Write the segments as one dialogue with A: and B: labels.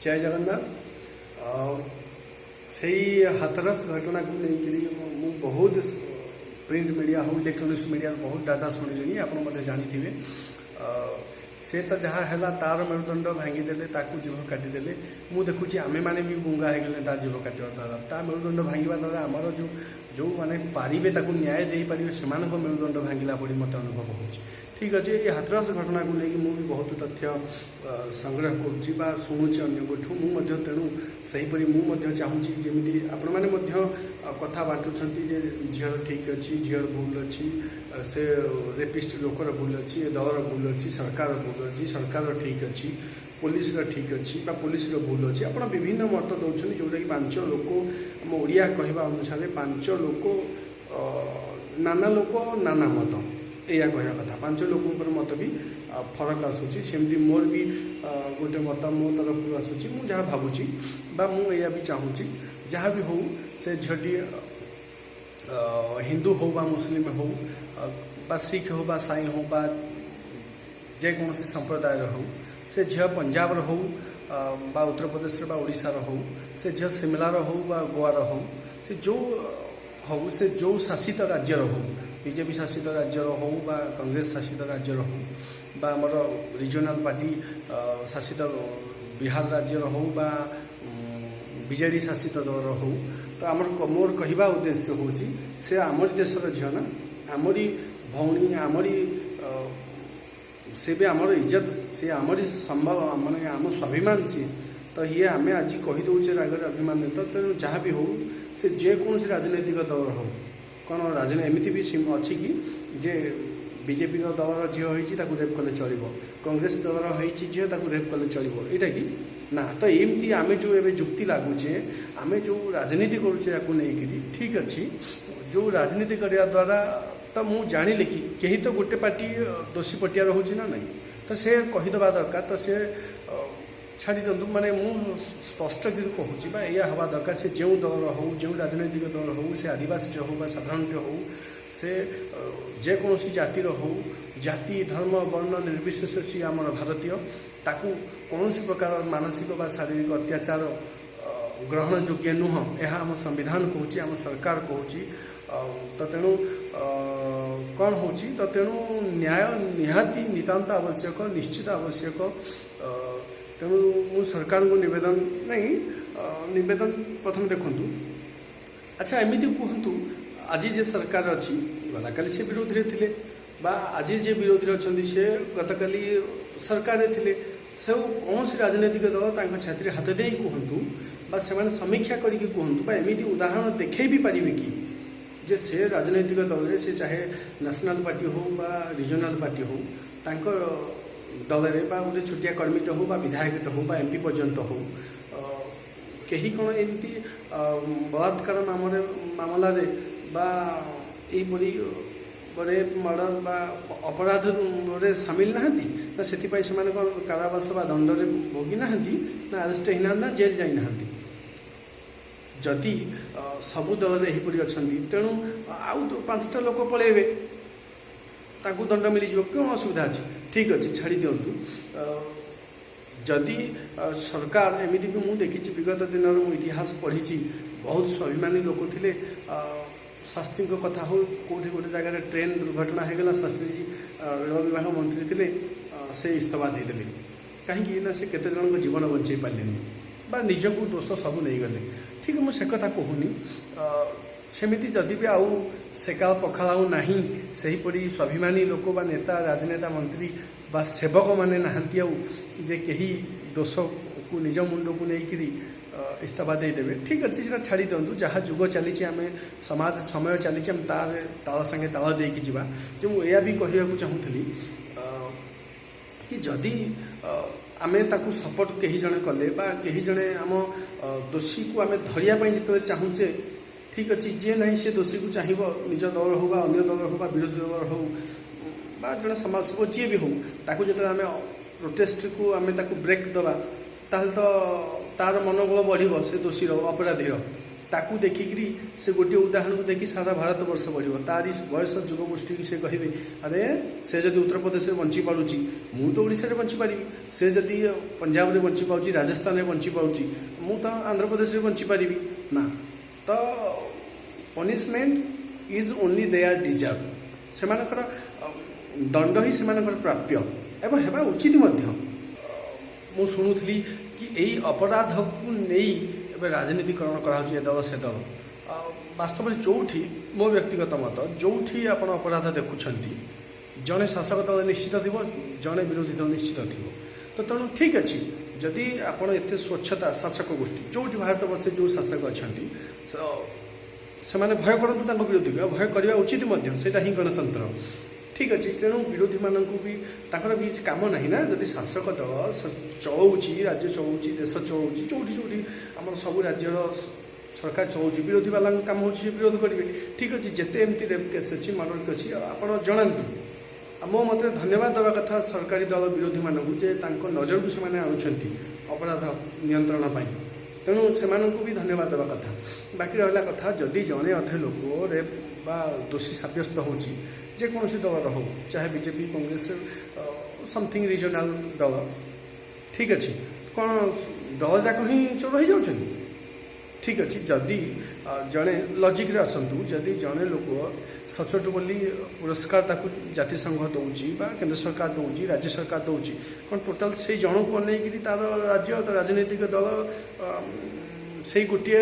A: जय जगन्नाथ। से हाथरस घटना को लेकिन बहुत प्रिंट मीडिया हो इलेक्ट्रोनिक्स मीडिया बहुत डाटा शुणिले आप जानी से तो जहाँ है तार मेरुदंड भांगीदे जीभ काटिदे मुझे देखुची आमे मैंने भी गुंगा हो गले जीभ काटा द्वारा ता मेरुदंड भांगा द्वारा आमर जो जो मैंने पारे न्याय दे पारे से मेरुदंड भांगला पड़ी मत अनुभव हो। ठीक अच्छे ये हाथरस घटना को लेकिन मुझे बहुत तथ्य संग्रह करुँची अन्यठू मुझे तेणु सहीपरी मुझे चाहूँगी जमी आपण मैंने कथा बांटुंट झीर ठीक अच्छी झीर भूल अच्छी से रेपिस्ट लोकर भूल अच्छी दलर भूल अच्छी सरकार भूल अच्छी सरकार ठीक अच्छी पुलिस ठीक अच्छी पुलिस भूल अच्छी आप विभिन्न मत दौरान जोटा कि 5 लोक आम ओडिया कहवा अनुसार 5 लोक नाना लोक नाना मत या कहवा कथा 5 लोक मत भी फरक आसूसी सेमती मोर भी गोटे मत मो तरफ आसूसी मुझे जहाँ भावुची मुझे भी चाहूँगी जहाँ भी हो से झीटी हिंदू हो बा मुस्लिम हो बा सिख हो बा साई हो बा जेकोसी संप्रदाय हो से झील पंजाब हो बा उत्तर प्रदेश बा ओडिशार हो से झील सिमलार हो बा गोवार हो से जो हो से जो शासित राज्यर हो बीजेपी शासित राज्यर हो बा कांग्रेस शासित राज्यर हो बा आमर रिजनल पार्टी शासित बिहार राज्यर हो बा बीजेडी शासित दल हो तो आमर मोर कहवा उद्देश्य हूँ से आमरी देशर झील ना आमरी भौणी आमरी से भी आमर इज्जत से आमरी संभव माने आम स्वाभिमान सी तो ये आम आज कहीदे रागर अभिमानित तेणु जहाँ भी हो से जेकोसी राजनैतिक दल हो कौन एमती भी अच्छी कि जे बीजेपी दलर झील हो रेप कले चलो कांग्रेस दलर झील रेप कले चलो यहाँ कि ना तो एमती आम जो एवं जुक्ति लगुचे आम जो राजनीति करुचे या ठीक अच्छी जो राजनीति करने द्वारा तो मुझे जानिले कि कहीं तो गोटे पार्टी दोषी पटिया रोचे ना नहीं तो से कहीदे दरकार तो से छाड़ी दिंतु माने स्पष्ट कहूँ या हवा दरकार से जो दल हो जो राजनैतिक दल हो से आदिवासी हो साधारण हो से जेकोसी जातिर हो जाति धर्म वर्ण निर्विशेष सी आम भारतीय ताकू कौन प्रकार मानसिक व शारीरिक अत्याचार ग्रहण योग्य नुह यह आम संविधान कहूँ आम सरकार कहूँ तो तेणु कौन हो तो तेणु न्याय निहाती नितांत आवश्यक निश्चित आवश्यक तेणु मु सरकार को निवेदन नहीं निवेदन प्रथम देखु अच्छा एमती कहतु आज जे सरकार अच्छी गला काली से विरोधी थे आज जे विरोधी अच्छा से गतकाली सरकार थे से कौन राजनैतिक दल छाती हाथ दे कहतु से समीक्षा करके कहतु एमती उदाहरण देखै भी पारे कि जे से राजनैतिक दल से चाहे नेशनल पार्टी हो बा रिजनल पार्टी हो तांकर दल में गोटे छोटिया कर्मीटे हो बा विधायकटे हो बा एमपी पर्यंत हो कहीं कौन एमती बलात्कार मामला बा यहीपरी रेप मर्डर बा अपराध रे सामिल ना से कारावास बा दंडरे भोगी ना अरेस्ट होना ना जेल जाई ना जदि सबु दल में अच्छा तेणु आउ 5टा लोक पलैबे ताकू दंड मिल जाए क्यों असुविधा अच्छी ठीक अच्छे छाड़ी दिंतु जदि सरकार एमती भी मुझे देखी विगत दिन इतिहास पढ़ी बहुत स्वाभिमानी लोक थे शास्त्री कथा हो कौटी गोटे जगह ट्रेन दुर्घटना होगला शास्त्री जी रेल विभाग मंत्री थे से इस्तीफा देदेले कहीं से केते जन जीवन बचे पारे निजक दोष सब नहीं गले ठीक मुझे कथा कहूनी सेमिति जदि भी आउ सेकाल पखाल ना सहीपरी स्वाभिमानी लोक बा नेता राजनेता मंत्री बा सेवक माने नहांती जे कहीं दोष को निज मुंड को लेकर इस्तीफा देदेवे ठीक अच्छे से छाड़ी दिंतु जहाँ जुग चली आम समाज समय चली ताल संगे ताल देकी जावा जो मुझे भी कहवाक चाहूँगी कि जदि आमे ताकू सपोर्ट कहीं जड़े कले कहीं जड़े आम दोषी को आम धरियापाई जो चाहूचे ठीक अच्छे जी ना सी दोषी को चाह निज दल हो अन्य दल हो विरोधी दल हो जड़े समाजसेवक जी भी हो ताकू जो आम प्रोटेस्ट को आम ब्रेक दवा ताल तो तार मनोबल बढ़ से दोषी अपराधी ताकू देखिकी से गोटे उदाहरण को देखी सारा भारत वर्ष बढ़ तारी बयस युवगोष्ठी से कहे अरे से जदि उत्तर प्रदेश में बंची पारुची मु तो ओडिशा रे बंची पारिबी से जदि पंजाब रे बंची पाउची राजस्थान रे बंची पाउची मु तो आंध्र प्रदेश रे बंची पारिबी ना तो punishment is only they are deserve से दंड ही से प्राप्य एवं हेबा उचित मु शुणुली कि यही अपराध को नहीं एवं राजनीतिकरण कराए दल से दल वास्तव में जोठी मो व्यक्तिगत मत जोठी आप अपराध देखुं जड़े शासक दल निश्चित थी जड़े विरोधी दल निश्चित थी तो तेणु ठीक अच्छे जदि आप एत स्वच्छता शासक गोष्ठी जो भारत वर्ष जो शासक अच्छा से भय करूँ विरोधी भय करवा उचित से ही गणतंत्र ठीक अच्छे तेणु विरोधी मानक भी भी कम ना ना जदि शासक दल चलाऊँच राज्य चलाऊँच देश चलाऊँच जोटी जोटी आम सब राज्यर सरकार चलाऊँच विरोधी वाला काम हो विरोध करेंगे ठीक अच्छे जिते एमती रेप केस अच्छी मर्डर केस आप जनातु मो मत धन्यवाद देवा कथा सरकारी दल विरोधी मानक जे नजर को से आणुंट अपराध नियंत्रण तेणु से भी धन्यवाद देवा कथा बाकी रहा कथा जदि जड़े अधे लोक रेप बा दोषी साब्यस्त हो जेकोसी दल हो चाहे बीजेपी कांग्रेस समथिंग रिजनल दल ठीक अच्छे कौन दल जाक ही चोर हो जाऊँ ठीक अच्छे जदि जड़े लजिक्रे आसतु जदि जड़े लोक सचोट बोली पुरस्कार ताकू जातिसंघ दौची केंद्र सरकार दौची राज्य सरकार दौची कौन टोटाल से जन को अनेक तार राज्य राजनैतिक दल से गोटे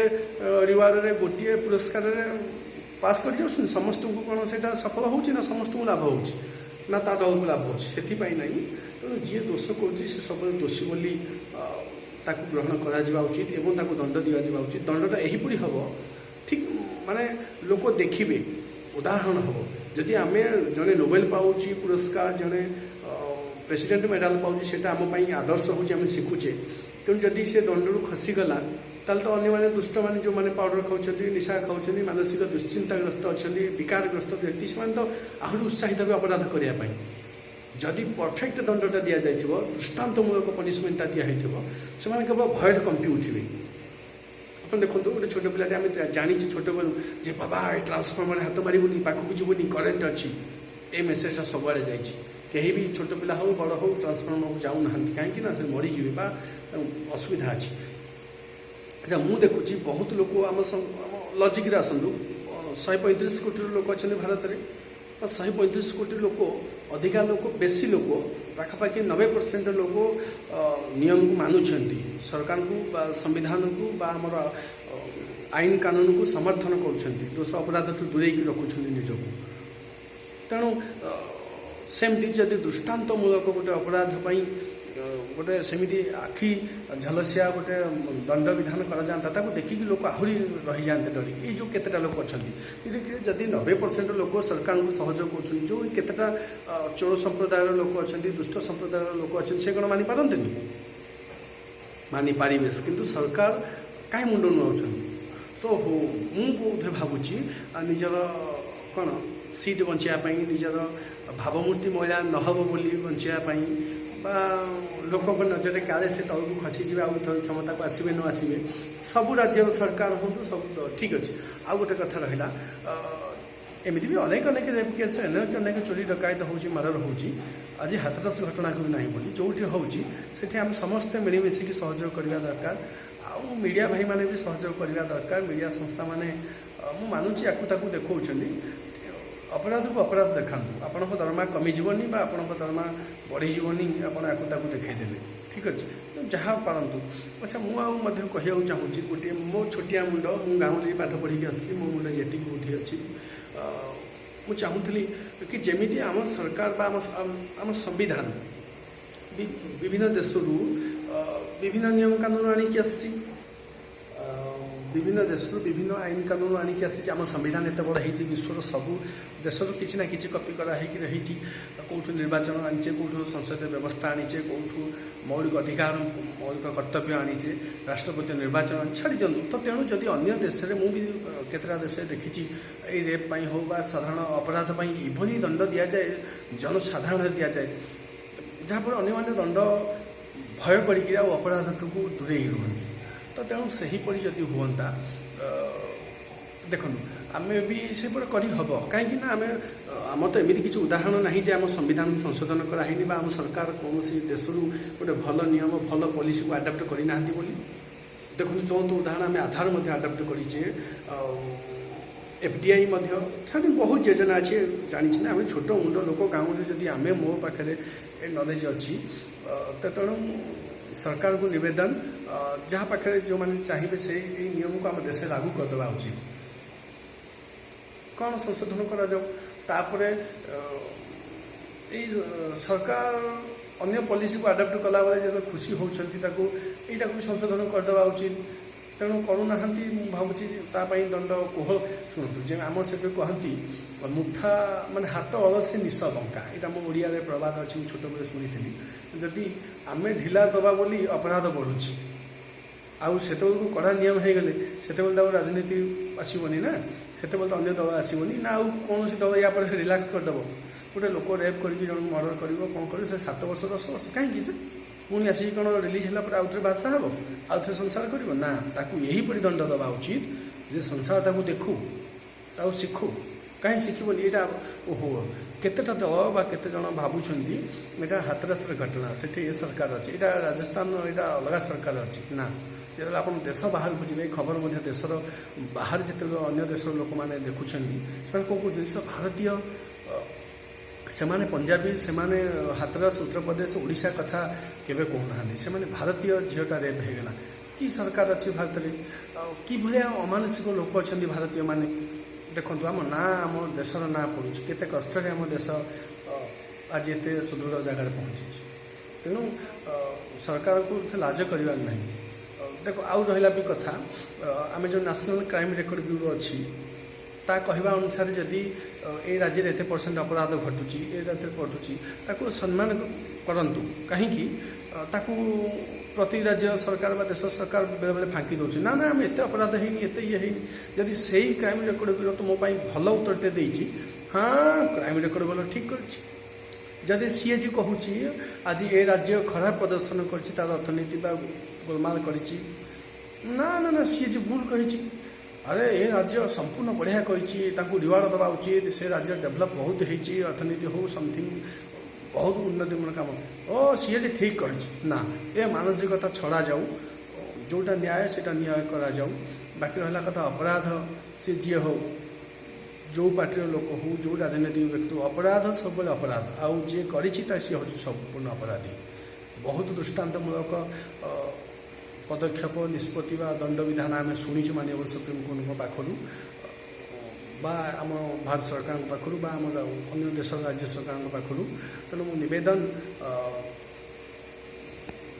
A: रिवार्ड रे गोटे पुरस्कार पास कर जाऊँ समस्त को कौन से सफल हो समस्त को लाभ हो ना ता दल को लाभ हो तेणु जी दोष कर सब दोषी बोली ताकू ग्रहण करा उचित एवं ताकू दंड दिया उचित दंडटा यहीपरी हम ठीक माने लोक देखिए उदाहरण हम जदि आम जड़े नोबेल पाऊँ पुरस्कार जड़े प्रेसिडेंट मेडाल पाऊँ से आम आदर्श हो शिखुचे तेणु जदि से दंडरू खसीगला ताल तो अन्य दुष्ट मैंने जो मैंने पाउडर खाऊँ निशा खाऊँ मानसिक दुश्चिंताग्रस्त अच्छा विकारग्रस्त व्यक्ति से तो आहरी उत्साहित भी अपराध करने जदि परफेक्ट दंडटा दि जाए दृष्टान्तमूलक पनिशमेंटा दिखाई से केवल भय कंपी उठे आप देखो गोटे छोट पिलाटे आम जानी छोट बेलू जे बाबा ट्रांसफर्मर हाथ मारूनी पाखक जीवनी करेन्ट अच्छी ये मेसेजटा सबुआड़े जाइए कहीं भी छोट पिला हो बड़ हो ट्रांसफर्मर को जाऊना कहीं मरीजे असुविधा अच्छी अच्छा मु देखुची बहुत लोग आम लजिक्रे आसतु 135 कोटी लोक अच्छा भारत में 135 कोटी लोक अधिका लोक बेसी लोक पाखापाखि 90% लोक नियम को मानुंट सरकार को संविधान को आमर आईन कानून को समर्थन कर दोष अपराध ठूँ दूरे रखुं निजक तेणु सेमती जदि दृष्टान्तमूलक गोटे अपराध गोटे सेमती आखि झलसिया गोटे दंड विधान कर देखिकी लोक आहरी रही जाते डरिक ये जो केतेटा लोक अच्छा जदि 90% लोक सरकार को सहयोग कर जो केतेटा चोर संप्रदायर लोक अच्छा दुष्ट संप्रदायर लोक अच्छा से कौन मानि पारते मानि पारे किंतु सरकार कहीं मुंड नुआं तो हो मुझे भावुची निजर कौन सीट बचाई निजर भावमूर्ति मैला नहब बोली बचाई लोक नजर काले से तौक खसीजे आउ क्षमता को आसवे न आसवे सबू राज्य सरकार हो सब ठीक अच्छे आउ गोटे कथा रहा एमती भी अनेक अनेक रेप केस अनेक अनेक चोरी डकायत हो मर्डर हो आज हाथरस घटना को भी ना बोली जो होती आम समस्ते मिलमिशिकी सहयोग करवा दरकार आउ मीडिया भाई मैंने भी सहयोग करवा दरकार मीडिया संस्था मैंने मु मानुची आपको देखा अपराध को अपराध देखा आपण दरमा कमिजनी आपण दरमा बढ़ीजनी आपको देखईदे ठीक अच्छे जहाँ पारतु अच्छा मुझे कहूँ चाहूँगी गोटे मो छोटिया मुंड मु गाँव पाठ पढ़ी आसी मो मुंड जी बुद्धि अच्छी मुझे चाहूली कि जमी आम सरकार आम संविधान विभिन्न देश विभिन्न नियम कानून आणिकी आसी विभिन्न देश विभिन्न आईन कानून आणिकी आसी आम संविधान एत बड़ होती विश्वर सबू देश कि ना कि कपी कराई रही कौटू निर्वाचन आनीचे कौटू संसदीय व्यवस्था आनीचे कौटू मौलिक अधिकार मौलिक कर्तव्य आनीचे राष्ट्रपति निर्वाचन छाड़ी दिंतु तो तेणु जदि अन्य देश में मुझे केतटा देश देखी रेप हो साधारण अपराध इभली दंड दि जाए जनसाधारण दि जाए जहाँफल अन्य दंड भय पड़ी अपराध को दूरे रुहति तो तेणु सेहीपरि जदि हुअंता ଦେଖୁ ଆମେ ବି ସେପଟେ କରିହେବ କାହିଁକି ନା ଆମେ ଆମର ତ ଏମିତି କିଛି ଉଦାହରଣ ନାହିଁ ଯେ ଆମ ସମ୍ବିଧାନ ସଂଶୋଧନ କରାହେଇନି ବା ଆମ ସରକାର କୌଣସି ଦେଶରୁ ଗୋଟେ ଭଲ ନିୟମ ଭଲ ପଲିସିକୁ ଆଡାପ୍ଟ କରିନାହାନ୍ତି ବୋଲି। ଦେଖନ୍ତୁ ଚଉଁନ୍ତୁ ଉଦାହରଣ ଆମେ ଆଧାର ମଧ୍ୟ ଆଡାପ୍ଟ କରିଛେ, FDI ମଧ୍ୟ ସେଠି ବହୁତ ଯୋଜନା ଅଛି ଜାଣିଛି ନା। ଆମେ ଛୋଟ ମୁଣ୍ଡ ଲୋକ ଗାଁରେ ଯଦି ଆମେ ମୋ ପାଖରେ ଏ ନଲେଜ ଅଛି ତେଣୁ ସରକାରଙ୍କୁ ନିବେଦନ ଯାହା ପାଖରେ ଯେଉଁମାନେ ଚାହିଁବେ ସେଇ ଏଇ ନିୟମକୁ ଆମ ଦେଶରେ ଲାଗୁ କରିଦେବା ଉଚିତ। କ'ଣ ସଂଶୋଧନ କରାଯାଉ ତାପରେ ଏଇ ସରକାର ଅନ୍ୟ ପଲିସିକୁ ଆଡପ୍ଟ କଲାବେଳେ ଯେତେବେଳେ ଖୁସି ହେଉଛନ୍ତି ତାକୁ ଏଇଟାକୁ ବି ସଂଶୋଧନ କରିଦେବା ଉଚିତ। ତେଣୁ କରୁନାହାନ୍ତି ମୁଁ ଭାବୁଛି ତା ପାଇଁ ଦଣ୍ଡ କୋହ ଶୁଣନ୍ତୁ ଯେ ଆମର ସେଠି କହନ୍ତି ମୁଠା ମାନେ ହାତ ଅଳସେ ନିଶ ବଙ୍କା, ଏଇଟା ମୋ ଓଡ଼ିଆରେ ପ୍ରବାଦ ଅଛି, ମୁଁ ଛୋଟବେଳେ ଶୁଣିଥିଲି। ଯଦି ଆମେ ଢିଲା ଦେବା ବୋଲି ଅପରାଧ ବଢ଼ୁଛି, ଆଉ ସେତେବେଳକୁ କଡ଼ା ନିୟମ ହେଇଗଲେ ସେତେବେଳେ ତ ଆଉ ରାଜନୀତି ଆସିବନି ନା, ସେତେବେଳେ ତ ଅନ୍ୟ ଦଳ ଆସିବନି ନା, ଆଉ କୌଣସି ଦଳ ୟା ପରେ ରିଲାକ୍ସ କରିଦେବ। ଗୋଟେ ଲୋକ ରେପ୍ କରିକି ଜଣକୁ ମର୍ଡର କରିବ କ'ଣ କରିବ, ସେ 7 ବର୍ଷ 10 ବର୍ଷ କାହିଁକି ଯେ ପୁଣି ଆସିକି କ'ଣ ରିଲିଜ୍ ହେଲା ପରେ ଆଉଥରେ ବାସା ହେବ, ଆଉଥରେ ସଂସାର କରିବ ନା। ତାକୁ ଏହିପରି ଦଣ୍ଡ ଦେବା ଉଚିତ ଯେ ସଂସାର ତାକୁ ଦେଖୁ, ତାକୁ ଶିଖୁ। କାହିଁ ଶିଖିବନି? ଏଇଟା ଓହୋ କେତେଟା ଦଳ ବା କେତେ ଜଣ ଭାବୁଛନ୍ତି ଏଇଟା ହାତରାସର ଘଟଣା, ସେଠି ଏ ସରକାର ଅଛି, ଏଇଟା ରାଜସ୍ଥାନ ଏଇଟା ଅଲଗା ସରକାର ଅଛି ନା। ଯେତେବେଳେ ଆପଣ ଦେଶ ବାହାରକୁ ଯିବେ, ଖବର ମଧ୍ୟ ଦେଶର ବାହାରେ ଯେତେବେଳେ ଅନ୍ୟ ଦେଶର ଲୋକମାନେ ଦେଖୁଛନ୍ତି ସେମାନେ କ'ଣ କହୁଛନ୍ତି, ସେ ଭାରତୀୟ, ସେମାନେ ପଞ୍ଜାବୀ, ସେମାନେ ହାତରାସ, ଉତ୍ତରପ୍ରଦେଶ, ଓଡ଼ିଶା କଥା କେବେ କହୁନାହାନ୍ତି। ସେମାନେ ଭାରତୀୟ ଝିଅଟା ରେପ୍ ହେଇଗଲା, କି ସରକାର ଅଛି ଭାରତରେ, କିଭଳିଆ ଅମାନସିକ ଲୋକ ଅଛନ୍ତି ଭାରତୀୟମାନେ। ଦେଖନ୍ତୁ ଆମ ନାଁ, ଆମ ଦେଶର ନାଁ ପଡ଼ୁଛି, କେତେ କଷ୍ଟରେ ଆମ ଦେଶ ଆଜି ଏତେ ସୁଦୃଢ଼ ଜାଗାରେ ପହଞ୍ଚିଛି। ତେଣୁ ସରକାରକୁ ଲାଜ କରିବାର ନାହିଁ। ଦେଖ ଆଉ ରହିଲା ବି କଥା, ଆମେ ଯେଉଁ ନ୍ୟାସନାଲ କ୍ରାଇମ୍ ରେକର୍ଡ ବ୍ୟୁରୋ ଅଛି ତା କହିବା ଅନୁସାରେ ଯଦି ଏ ରାଜ୍ୟରେ ଏତେ % ଅପରାଧ ଘଟୁଛି, ଏ ରାଜ୍ୟରେ ଘଟୁଛି, ତାକୁ ସମ୍ମାନ କରନ୍ତୁ। କାହିଁକି ତାକୁ ପ୍ରତି ରାଜ୍ୟ ସରକାର ବା ଦେଶ ସରକାର ବେଳେବେଳେ ଫାଙ୍କି ଦେଉଛି, ନା ନା ଆମେ ଏତେ ଅପରାଧ ହେଇନି, ଏତେ ଇଏ ହେଇନି। ଯଦି ସେଇ କ୍ରାଇମ୍ ରେକର୍ଡ ବ୍ୟୁରୋ ତ ମୋ ପାଇଁ ଭଲ ଉତ୍ତରଟେ ଦେଇଛି, ହଁ କ୍ରାଇମ୍ ରେକର୍ଡ ବ୍ୟୁରୋ ଠିକ୍ କରିଛି। ଯଦି ସିଏ ଯେ କହୁଛି ଆଜି ଏ ରାଜ୍ୟ ଖରାପ ପ୍ରଦର୍ଶନ କରିଛି, ତାର ଅର୍ଥନୀତି ବା ଗୋଳମାଳ କରିଛି, ନା ନା ନା ସିଏ ଯେ ଭୁଲ କହିଛି। ଆରେ ଏ ରାଜ୍ୟ ସମ୍ପୂର୍ଣ୍ଣ ବଢ଼ିଆ କହିଛି, ତାଙ୍କୁ ରିୱାର୍ଡ଼ ଦେବା ଉଚିତ, ସେ ରାଜ୍ୟ ଡେଭଲପ୍ ବହୁତ ହେଇଛି, ଅର୍ଥନୀତି ହଉ ସମଥିଙ୍ଗ ବହୁତ ଉନ୍ନତିମୂଳକ କାମ, ଓ ସିଏ ଯେ ଠିକ୍ କହିଛି। ନା, ଏ ମାନସିକତା ଛଡ଼ାଯାଉ, ଯେଉଁଟା ନ୍ୟାୟ ସେଇଟା ନ୍ୟାୟ କରାଯାଉ। ବାକି ରହିଲା କଥା ଅପରାଧ ସେ ଯିଏ ହଉ, ଯେଉଁ ପାର୍ଟିର ଲୋକ ହଉ, ଯେଉଁ ରାଜନୈତିକ ବ୍ୟକ୍ତି, ଅପରାଧ ସବୁବେଳେ ଅପରାଧ, ଆଉ ଯିଏ କରିଛି ତା ସିଏ ହେଉଛି ସମ୍ପୂର୍ଣ୍ଣ ଅପରାଧୀ। ବହୁତ ଦୃଷ୍ଟାନ୍ତମୂଳକ ପଦକ୍ଷେପ, ନିଷ୍ପତ୍ତି ବା ଦଣ୍ଡବିଧାନ ଆମେ ଶୁଣିଛୁ ମାନ୍ୟବର ସୁପ୍ରିମକୋର୍ଟଙ୍କ ପାଖରୁ ବା ଆମ ଭାରତ ସରକାରଙ୍କ ପାଖରୁ ବା ଆମର ଅନ୍ୟ ଦେଶର ରାଜ୍ୟ ସରକାରଙ୍କ ପାଖରୁ। ତେଣୁ ମୁଁ ନିବେଦନ,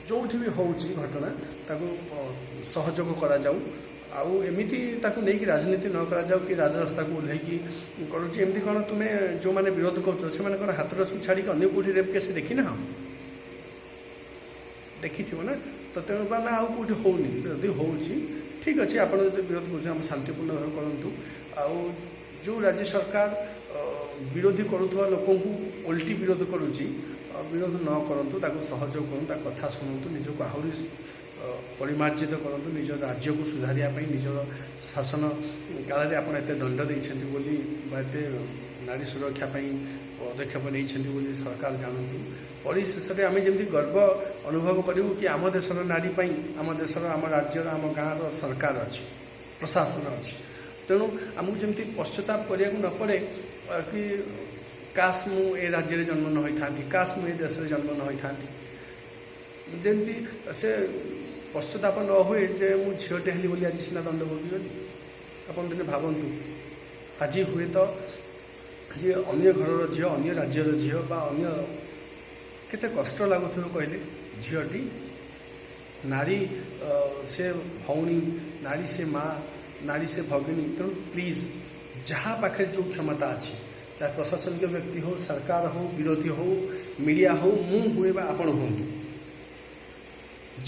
A: ଯେଉଁଠି ବି ହେଉଛି ଘଟଣା ତାକୁ ସହଯୋଗ କରାଯାଉ, ଆଉ ଏମିତି ତାକୁ ନେଇକି ରାଜନୀତି ନ କରାଯାଉ କି ରାଜରାସ୍ତାକୁ ଓହ୍ଲେଇକି କରୁଛି। ଏମିତି କ'ଣ ତୁମେ ଯେଉଁମାନେ ବିରୋଧ କରୁଛ ସେମାନେ କ'ଣ ହାତରସକୁ ଛାଡ଼ିକି ଅନ୍ୟ କେଉଁଠି ରେପ୍ କେସ୍ ଦେଖିନା? ଦେଖିଥିବ ନା। ତ ତେଣୁ ବା ନା ଆଉ କେଉଁଠି ହେଉନି, ଯଦି ହେଉଛି ଠିକ୍ ଅଛି, ଆପଣ ଯଦି ବିରୋଧ କରୁଛନ୍ତି ଆମେ ଶାନ୍ତିପୂର୍ଣ୍ଣ ଭାବେ କରନ୍ତୁ। ଆଉ ଯେଉଁ ରାଜ୍ୟ ସରକାର ବିରୋଧୀ କରୁଥିବା ଲୋକଙ୍କୁ ଓଲଟି ବିରୋଧ କରୁଛି, ବିରୋଧ ନ କରନ୍ତୁ, ତାକୁ ସହଯୋଗ କରନ୍ତୁ, ତା କଥା ଶୁଣନ୍ତୁ, ନିଜକୁ ଆହୁରି ପରିମାର୍ଜିତ କରନ୍ତୁ, ନିଜ ରାଜ୍ୟକୁ ସୁଧାରିବା ପାଇଁ। ନିଜର ଶାସନ କାଳରେ ଆପଣ ଏତେ ଦଣ୍ଡ ଦେଇଛନ୍ତି ବୋଲି ବା ଏତେ ନାରୀ ସୁରକ୍ଷା ପାଇଁ ପଦକ୍ଷେପ ନେଇଛନ୍ତି ବୋଲି ସରକାର ଜାଣନ୍ତୁ। ପରିଶେଷରେ ଆମେ ଯେମିତି ଗର୍ବ ଅନୁଭବ କରିବୁ କି ଆମ ଦେଶର ନାରୀ ପାଇଁ, ଆମ ଦେଶର, ଆମ ରାଜ୍ୟର, ଆମ ଗାଁର ସରକାର ଅଛି, ପ୍ରଶାସନ ଅଛି। ତେଣୁ ଆମକୁ ଯେମିତି ପଶ୍ଚାତାପ କରିବାକୁ ନ ପଡ଼େ କି କାଶ ମୁଁ ଏ ରାଜ୍ୟରେ ଜନ୍ମ ନ ହୋଇଥାନ୍ତି, କାଶ ମୁଁ ଏ ଦେଶରେ ଜନ୍ମ ନ ହୋଇଥାନ୍ତି, ଯେମିତି ସେ ପଶ୍ଚାତାପ ନ ହୁଏ ଯେ ମୁଁ ଝିଅଟେ ହେଲି ବୋଲି ଆଜି ସିନା ଦଣ୍ଡ ଭୋଗିଗଲି। ଆପଣ ଦିନେ ଭାବନ୍ତୁ, ଆଜି ହୁଏତ ଯିଏ ଅନ୍ୟ ଘରର ଝିଅ, ଅନ୍ୟ ରାଜ୍ୟର ଝିଅ ବା ଅନ୍ୟ, କେତେ କଷ୍ଟ ଲାଗୁଥିବ କହିଲେ। ଝିଅଟି, ନାରୀ ସେ ଭଉଣୀ, ନାରୀ ସେ ମା, ନାରୀ ସେ ଭଗିନୀ। ତେଣୁ ପ୍ଲିଜ୍ ଯାହା ପାଖରେ ଯେଉଁ କ୍ଷମତା ଅଛି, ଚାहे ପ୍ରଶାସନିକ ବ୍ୟକ୍ତି ହେଉ, ସରକାର ହେଉ, ବିରୋଧୀ ହେଉ, ମିଡ଼ିଆ ହେଉ, ମୁଁ ହୁଏ ବା ଆପଣ ହୁଅନ୍ତୁ,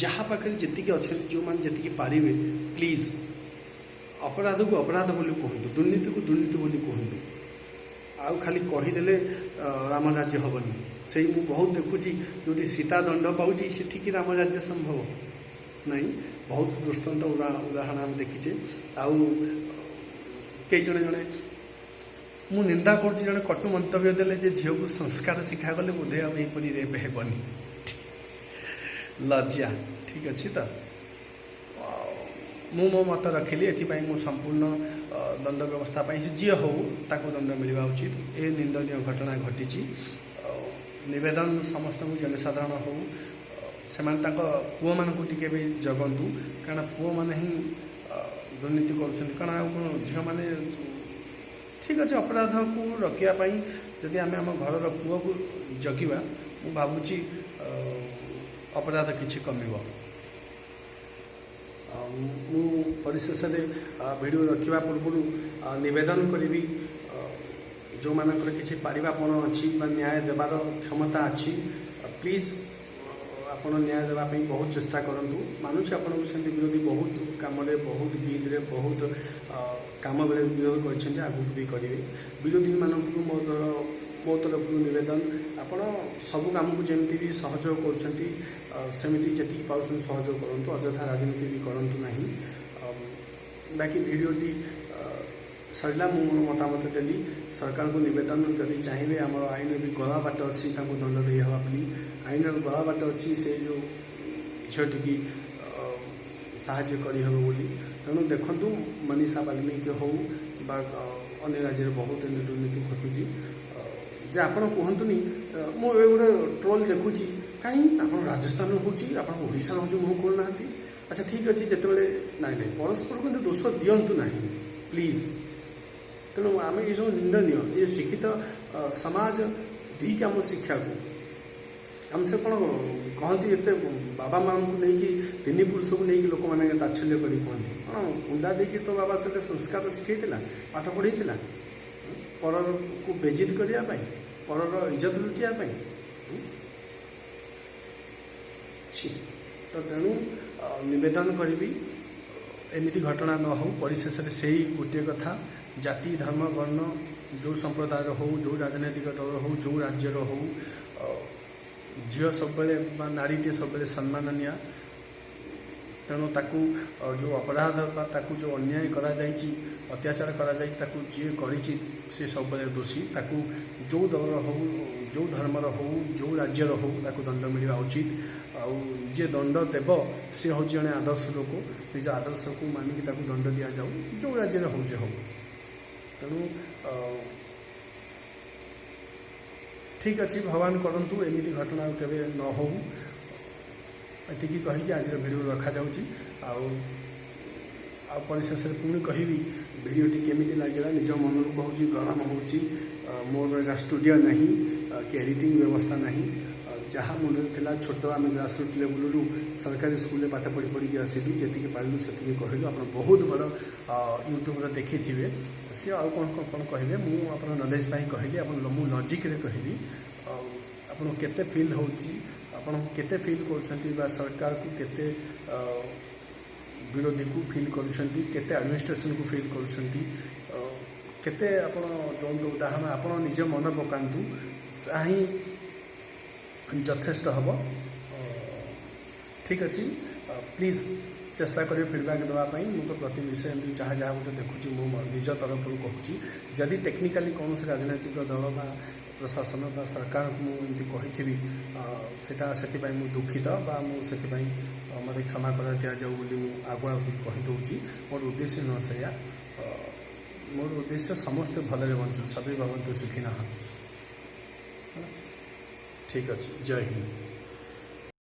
A: ଯାହା ପାଖରେ ଯେତିକି ଅଛନ୍ତି, ଯେଉଁମାନେ ଯେତିକି ପାରିବେ, ପ୍ଲିଜ୍ ଅପରାଧକୁ ଅପରାଧ ବୋଲି କୁହନ୍ତୁ, ଦୁର୍ନୀତିକୁ ଦୁର୍ନୀତି ବୋଲି କୁହନ୍ତୁ। ଆଉ ଖାଲି କହିଦେଲେ ରାମ ରାଜ୍ୟ ହେବନି। ସେଇ ମୁଁ ବହୁତ ଦେଖୁଛି, ଯେଉଁଠି ସୀତା ଦଣ୍ଡ ପାଉଛି ସେଠିକି ରାମ ରାଜ୍ୟ ସମ୍ଭବ ନାହିଁ। बहुत दृष्टांत उदाहरण आम देखीचे आउ कई जड़े जड़े मु निंदा कर जड़े कटु मंतव्य देले जे झील को संस्कार शिखा गले बोधे आईपरी रेप हेबनी लज्जा ठीक अच्छे तो मु मो मत रखिली एथिपाई मु संपूर्ण दंड व्यवस्था से जी हो ताको दंड मिलवा उचित ए निंदनीय घटना घटी निवेदन समस्त जनसाधारण हो से पुओ मान टे भी जगंतु कारण पुओ मैंने ही दुर्नीति कर झील मैंने ठीक अच्छे अपराध को रखापी जदि आम आम घर पुओ को जगिवा मु भावुची अपराध किछि कमिबो मु परिशेष वीडियो रखा पूर्व निवेदन करी जो मानकर किसी पारिबापण अच्छी न्याय देवार क्षमता अच्छी प्लीज आपण न्याय देवाई बहुत चेष्टा करूँ मानुष आपको से विरोधी बहुत कम बहुत बिल बहुत कम बेले विरोध कर आगू भी करेंगे विरोधी मानक मो तरफ निवेदन आपण सब कम को जमी भी सहयोग करमती जी पास सहयोग करूँ अଯଥା राजनीति भी करूँ ना बाकी भिडटी सरला मु मतामत देली सरकार को निवेदन जदि चाहिए आम आईन भी गला बाट अच्छी दंड दे हवा आईन गला बाट अच्छी से जो झीटी साहाय्य करहब बोली तेणु देखु मनीषा वाल्मीकि हो अन्य राज्य बहुत दुर्नीति घटुची जे आप कहतुनि मुझे गोटे ट्रोल देखुची कहीं आप राजस्थान होशा हूँ मुँह खोलना अच्छा ठीक अच्छे जिते ना परस्पर को दोष दिंतु ना प्लीज तेणु आम ये सब निंदनीय ये शिक्षित समाज दी आम शिक्षा को आम से कौन कहती ये बाबा माँ को लेकिन तीन पुरुष को लेकिन लोक मैंने तात्सल्य कर कहती कौन कुंडा देकी तो बाबा तेज संस्कार शिखेला पाठ पढ़े पर को बेजित करने पर इज्जत लुटापी तो तेणु निवेदन करी एमती घटना न हो परिशेष से गोटे कथा जाति धर्म वर्ण जो संप्रदायर हो जो राजनैतिक दल हो जो राज्यर हो झील सब नारीटे सब सम्माननीय तेणु ताकू जो अपराध ताकू जो अन्याय करा जायछि अत्याचार करा जायछि जी करिछि से सब दोषी ताकू जो दल हो जो धर्मर हो जो राज्यर हो ताकू दंड मिलवा उचित जे दंड देव सी हूँ जड़े आदर्श लोक निज आदर्श को मानिक दंड दि जाऊ जो राज्य हो तेणु ठीक अच्छे भगवान करंतु एमती घटना केवे न हो एतिकी कहीकि आज वीडियो रखा परिशेष पुणी कहि भिडटी केमी लगे निज मन को कहूँ गरम हो मोर स्टूडियो ना कि एडिटिंग व्यवस्था ना जहाँ मुझे था छोट आम ग्रासरूट लेवल सरकारी स्कूल पाठ पढ़ी पढ़ी आसलु जी पार्लु से कहलु आप बहुत बड़ यूट्यूब देखी थे सी आउ कौन कौन कहे मुझे नॉलेज कहली मु लॉजिक रे कहली आपन केते फील होची आपन केते फील कर सरकार को केते विरोधी को फील करुछंती केते एडमिनिस्ट्रेशन को फील करुछंती केते आपन जो उदाहरण आपन निज मन पकांतु साही यथेष्ट हम ठीक अच्छे प्लीज चेष्टा करें फीडबैक देवाई मुझे प्रति विषय एमती जहाँ जहाँ गोटे देखुची मो निज तरफ कहूँ जदि टेक्निकाली कौन से राजनैतिक दल बा प्रशासन बा सरकार को मुझे कही सेटा से दुखित बा मुझे मत क्षमा कर दि जाऊ बोली आगुआ कहीदे मोर उद्देश्य न सैया मोर उद्देश्य समस्ते भलरे बंचु सभी भवंतु सुखिना ठीक अच्छे जय हिंद।